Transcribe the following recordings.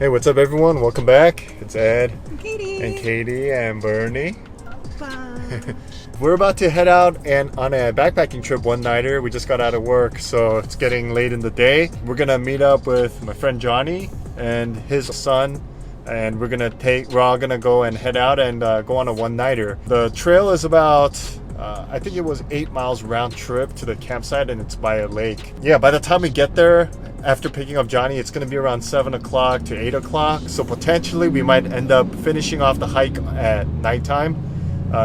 Hey, what's up everyone? Welcome back. It's Ed Katie. and Katie and Bernie. Bye. We're about to head out and on a backpacking trip one-nighter. We just got out of work, so it's getting late in the day. We're gonna meet up with my friend Johnny and his son, and we're all gonna go and head out and go on a one-nighter. The trail is about I think it was 8 miles round trip to the campsite, and it's by a lake. Yeah, by the time we get there, after picking up Johnny, it's going to be around 7 o'clock to 8 o'clock. So potentially we might end up finishing off the hike at nighttime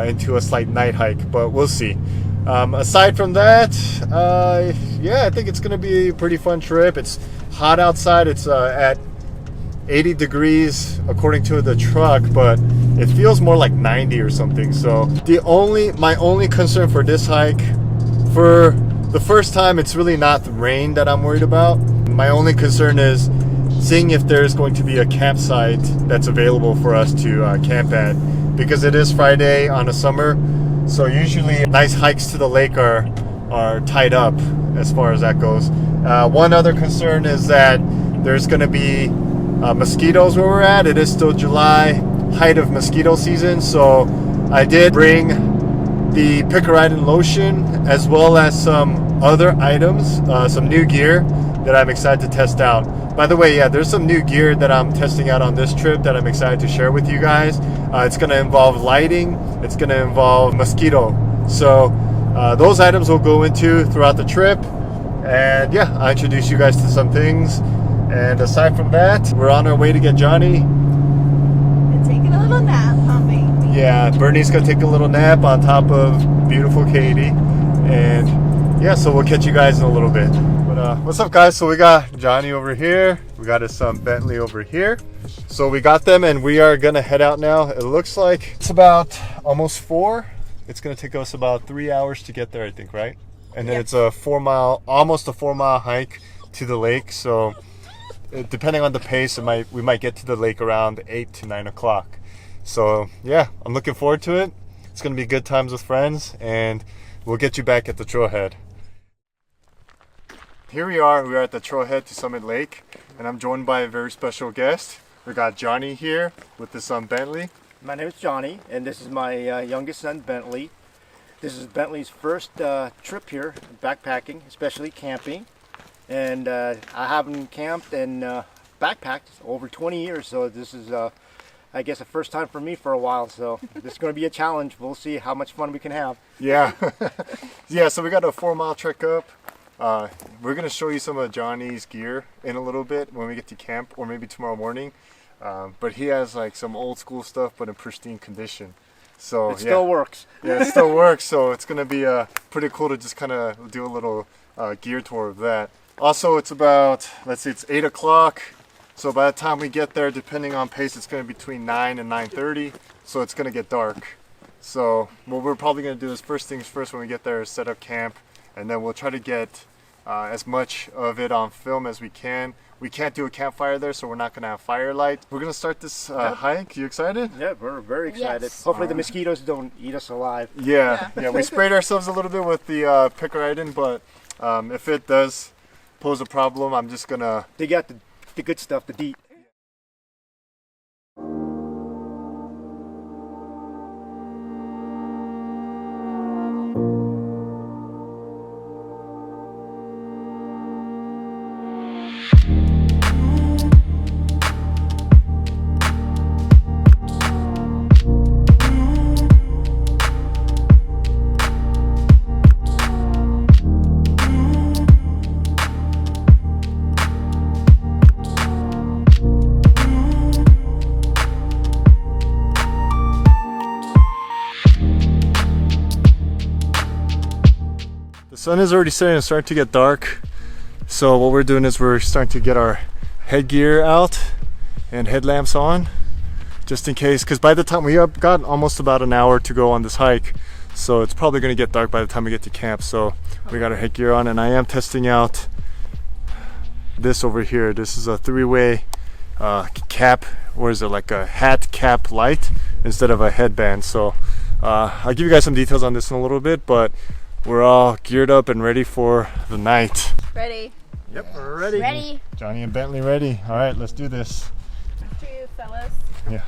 into a slight night hike, but we'll see. Aside from that, yeah, I think it's going to be a pretty fun trip. It's hot outside. It's at 80 degrees according to the truck, but it feels more like 90 or something. So my only concern for this hike, for the first time, it's really not the rain that I'm worried about. My only concern is seeing if there's going to be a campsite that's available for us to camp at, because it is Friday on a summer, so usually nice hikes to the lake are tied up as far as that goes. One other concern is that there's going to be mosquitoes where we're at. It is still July, height of mosquito season, so I did bring the Picaridin lotion as well as some other items, some new gear that I'm excited to test out. By the way, yeah, there's some new gear that I'm testing out on this trip that I'm excited to share with you guys. It's going to involve lighting, it's going to involve mosquito, so those items we'll go into throughout the trip, and yeah, I'll introduce you guys to some things. And aside from that, we're on our way to get Johnny. And taking a little nap, huh, baby? Yeah, Bernie's gonna take a little nap on top of beautiful Katie. And yeah, so we'll catch you guys in a little bit. But what's up, guys? So we got Johnny over here. We got his son Bentley over here. So we got them and we are gonna head out now. It looks like it's about almost 4. It's gonna take us about 3 hours to get there, I think, right? And then it's a almost a 4 mile hike to the lake. So depending on the pace, we might get to the lake around 8 to 9 o'clock. So yeah, I'm looking forward to it. It's gonna be good times with friends, and we'll get you back at the trailhead. Here we are at the trailhead to Summit Lake, and I'm joined by a very special guest. We got Johnny here with his son Bentley. My name is Johnny, and this is my youngest son Bentley. This is Bentley's first trip here, backpacking, especially camping. And I haven't camped and backpacked over 20 years, so this is, I guess, a first time for me for a while. So this is going to be a challenge. We'll see how much fun we can have. Yeah, yeah. So we got a 4 mile trek up. We're gonna show you some of Johnny's gear in a little bit when we get to camp, or maybe tomorrow morning. But he has like some old school stuff, but in pristine condition. So it still works. Yeah, it still works. So it's gonna be pretty cool to just kind of do a little gear tour of that. Also, it's about, let's see, it's 8 o'clock. So by the time we get there, depending on pace, it's going to be between 9 and 9:30. So it's going to get dark. So what we're probably going to do is first things first when we get there is set up camp. And then we'll try to get as much of it on film as we can. We can't do a campfire there, so we're not going to have firelight. We're going to start this hike. You excited? Yeah, we're very excited. Yes. Hopefully the mosquitoes don't eat us alive. Yeah. We sprayed ourselves a little bit with the Picaridin, but if it does pose a problem, I'm just gonna Dig out the good stuff, the deep. The sun is already starting to get dark, so what we're doing is we're starting to get our headgear out and headlamps on, just in case, because by the time we have got almost about an hour to go on this hike, so it's probably going to get dark by the time we get to camp. So we got our headgear on, and I am testing out this over here. This is a 3-way cap, or is it like a hat cap light instead of a headband. So I'll give you guys some details on this in a little bit, but we're all geared up and ready for the night. Ready. Yep, we're ready. Ready. Johnny and Bentley ready. All right, let's do this. fellas. Yeah.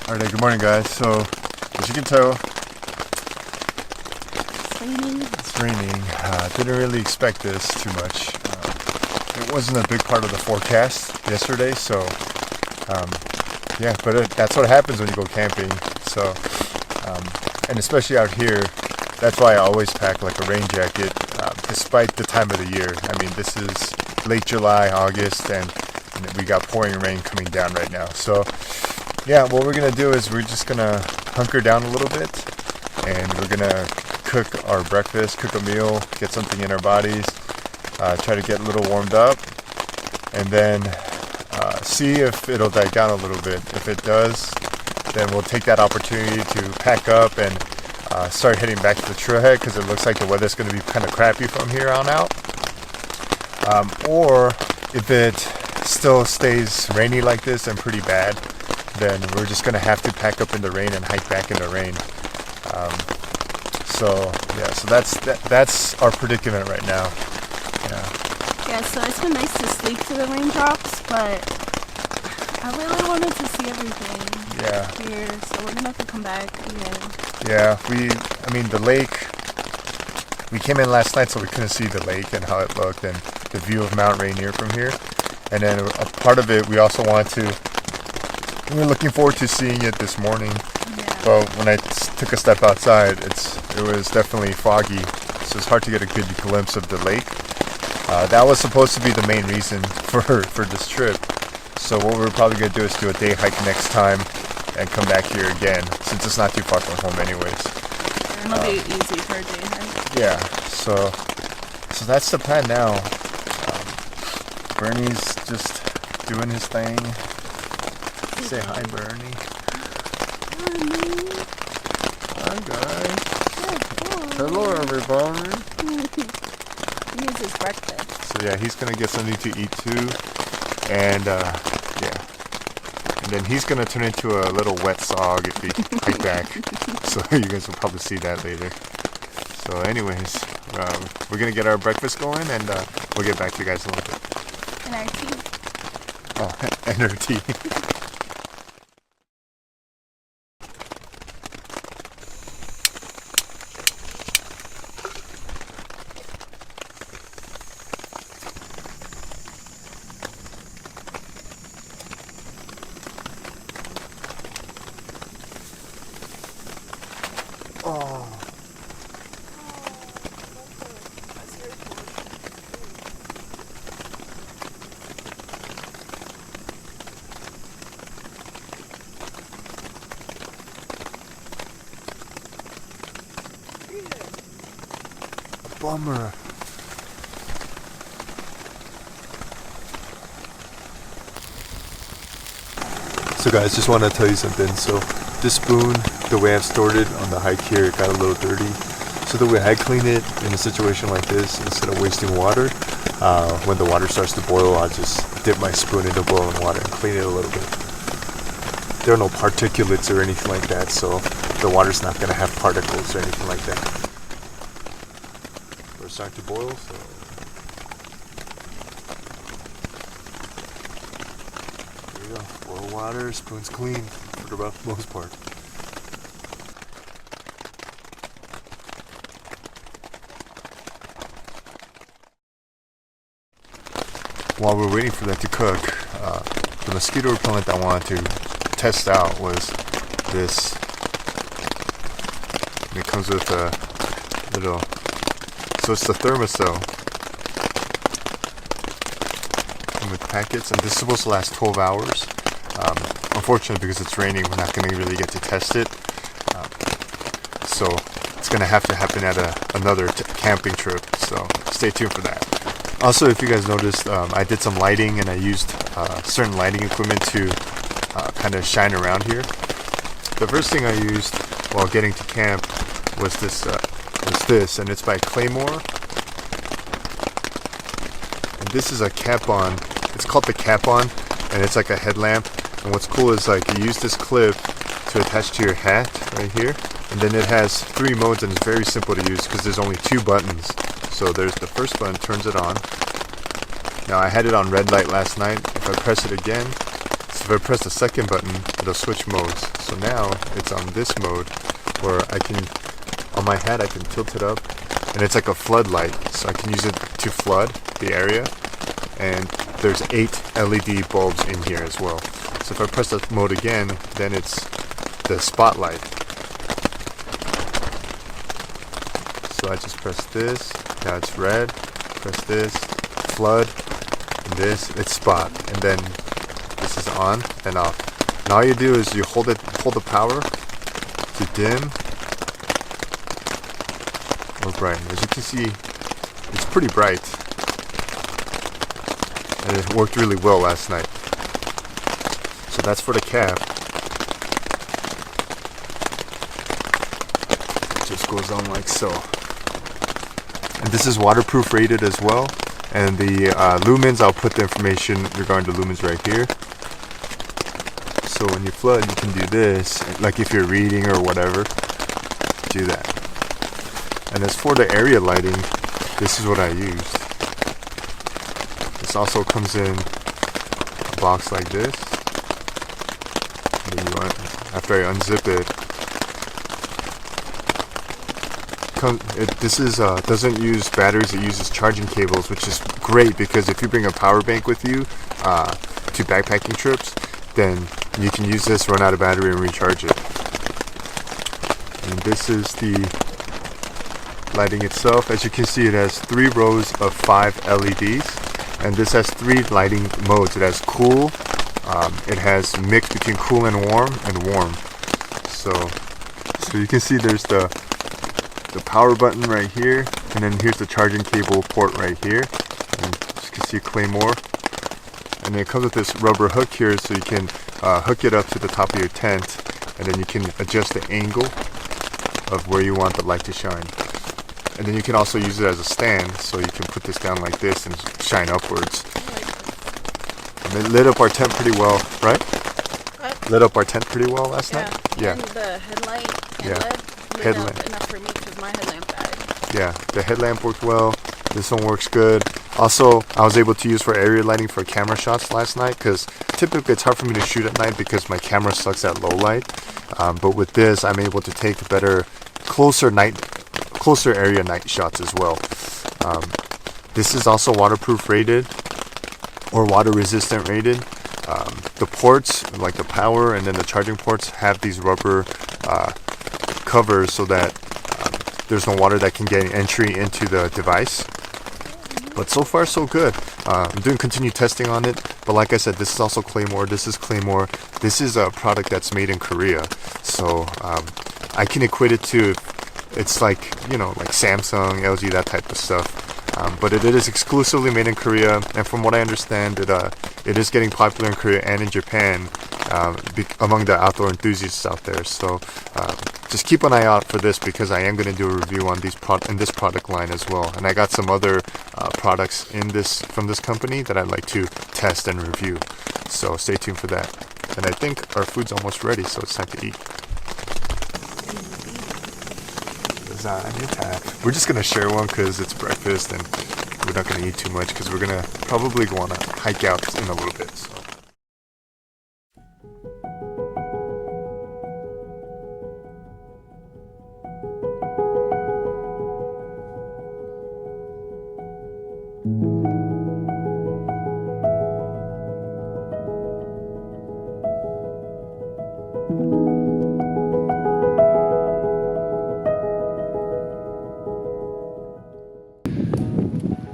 Alright, good morning guys. So, as you can tell, it's raining. Didn't really expect this too much. It wasn't a big part of the forecast yesterday, so yeah, but that's what happens when you go camping. So, and especially out here, that's why I always pack like a rain jacket, despite the time of the year. I mean, this is late July, August, and we got pouring rain coming down right now. So, yeah, what we're gonna do is we're just gonna hunker down a little bit, and we're gonna cook our breakfast, cook a meal, get something in our bodies, try to get a little warmed up, and then see if it'll die down a little bit. If it does, then we'll take that opportunity to pack up and start heading back to the trailhead, because it looks like the weather's going to be kind of crappy from here on out. Or if it still stays rainy like this and pretty bad, then we're just going to have to pack up in the rain and hike back in the rain. So that's our predicament right now. Yeah, so it's been nice to sleep through the raindrops, but I really wanted to see everything here, so we're gonna have to come back again. Yeah, I mean the lake, we came in last night so we couldn't see the lake and how it looked and the view of Mount Rainier from here. And then a part of it we also we were looking forward to seeing it this morning. Yeah. But when I took a step outside, it was definitely foggy, so it's hard to get a good glimpse of the lake. That was supposed to be the main reason for this trip. So what we're probably going to do is do a day hike next time and come back here again, since it's not too far from home anyways. And it'll be easy for a day hike. Yeah, so that's the plan now. Bernie's just doing his thing. Say hi, Bernie. Hi, guys. Hello, everybody. He needs his breakfast. So yeah, he's gonna get something to eat too, and and then he's gonna turn into a little wet sog if we hike back. So you guys will probably see that later. So anyways, we're gonna get our breakfast going, and we'll get back to you guys in a little bit. And our tea. Oh, and our tea. Bummer. So guys, just want to tell you something. So this spoon, the way I've stored it on the hike here, it got a little dirty. So the way I clean it in a situation like this, instead of wasting water, when the water starts to boil, I'll just dip my spoon into boiling water and clean it a little bit. There are no particulates or anything like that, so the water's not going to have particles or anything like that. We're starting to boil, so there we go. Boil water, spoon's clean for the most part. While we're waiting for that to cook, the mosquito repellent I wanted to test out was this. It comes with a little, so it's the Thermacell with packets, and this is supposed to last 12 hours. Unfortunately, because it's raining, we're not going to really get to test it. So it's going to have to happen at another camping trip, so stay tuned for that. Also, if you guys noticed, I did some lighting and I used certain lighting equipment to kind of shine around here. The first thing I used while getting to camp was this, and it's by Claymore. And this is a cap-on. It's called the cap-on, and it's like a headlamp. And what's cool is like you use this clip to attach to your hat right here, and then it has 3 modes, and it's very simple to use because there's only 2 buttons. So there's the first button, turns it on. Now I had it on red light last night. If I press it again, so if I press the second button, it'll switch modes. So now it's on this mode where I can, on my hat, I can tilt it up, and it's like a floodlight. So I can use it to flood the area. And there's 8 LED bulbs in here as well. So if I press that mode again, then it's the spotlight. So I just press this. Now it's red, press this, flood, and this, it's spot, and then this is on and off. And all you do is you hold the power to dim or brighten. As you can see, it's pretty bright, and it worked really well last night. So that's for the cap. It just goes on like so. And this is waterproof rated as well. And the lumens, I'll put the information regarding the lumens right here. So when you flood, you can do this. Like if you're reading or whatever, do that. And as for the area lighting, this is what I used. This also comes in a box like this. And then after I unzip it, this is doesn't use batteries, it uses charging cables, which is great because if you bring a power bank with you to backpacking trips, then you can use this, run out of battery, and recharge it. And this is the lighting itself. As you can see, it has 3 rows of 5 LEDs, and this has 3 lighting modes. It has cool, it has mix between cool and warm, so you can see there's the power button right here, and then here's the charging cable port right here, and as you can see Claymore, and then it comes with this rubber hook here, so you can hook it up to the top of your tent, and then you can adjust the angle of where you want the light to shine. And then you can also use it as a stand, so you can put this down like this and shine upwards. And it lit up our tent pretty well, right? What? Lit up our tent pretty well last night? Yeah. And the headlight and LED lit up enough for me because my headlamp died. Yeah, the headlamp worked well. This one works good. Also, I was able to use for area lighting for camera shots last night because typically it's hard for me to shoot at night because my camera sucks at low light. But with this, I'm able to take better, closer area night shots as well. This is also waterproof rated or water resistant rated. The ports, like the power and then the charging ports, have these rubber covers so that there's no water that can get entry into the device. But so far so good. I'm doing continued testing on it, but like I said, this is also Claymore. This is Claymore. This is a product that's made in Korea, so I can equate it to, it's like, you know, like Samsung, LG, that type of stuff. But it is exclusively made in Korea, and from what I understand, it is getting popular in Korea and in Japan among the outdoor enthusiasts out there. So just keep an eye out for this because I am going to do a review on in this product line as well. And I got some other products from this company that I'd like to test and review. So stay tuned for that. And I think our food's almost ready, so it's time to eat. is on your time. We're just gonna share one because it's breakfast and we're not gonna eat too much because we're gonna probably go on a hike out in a little bit. So.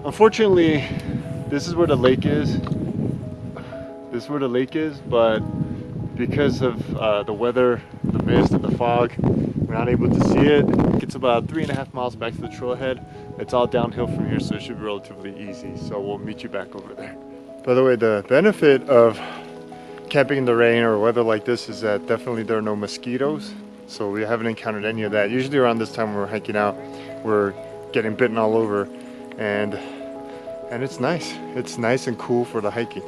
Unfortunately, this is where the lake is. This is where the lake is, but because of the weather, the mist, and the fog, we're not able to see it. It's about 3.5 miles back to the trailhead. It's all downhill from here, so it should be relatively easy. So we'll meet you back over there. By the way, the benefit of camping in the rain or weather like this is that definitely there are no mosquitoes. So we haven't encountered any of that. Usually around this time when we're hiking out, we're getting bitten all over. And it's nice. It's nice and cool for the hiking.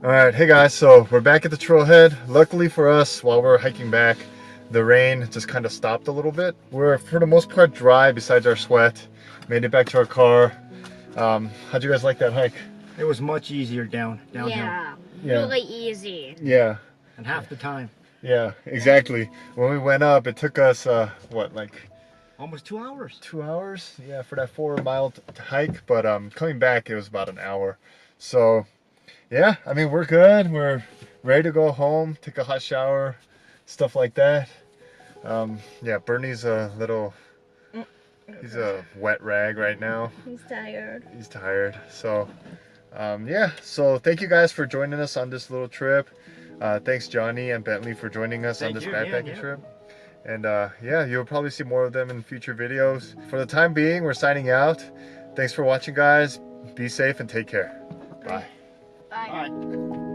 Alright, hey guys, so we're back at the trailhead. Luckily for us, while we're hiking back, the rain just kind of stopped a little bit. We're for the most part dry besides our sweat. Made it back to our car. How'd you guys like that hike? It was much easier downhill. Yeah, really easy. Yeah. And half the time. Yeah, exactly. When we went up, it took us, what, like? Almost 2 hours. 2 hours? Yeah, for that 4-mile hike. But coming back, it was about an hour. So, yeah, I mean, we're good. We're ready to go home, take a hot shower, stuff like that. Yeah, Bernie's a little, he's a wet rag right now. He's tired. He's tired. So, yeah, so thank you guys for joining us on this little trip. Thanks Johnny and Bentley for joining us on this backpacking trip. And yeah, you'll probably see more of them in future videos. For the time being, we're signing out. Thanks for watching, guys. Be safe and take care. Bye. Bye. Bye.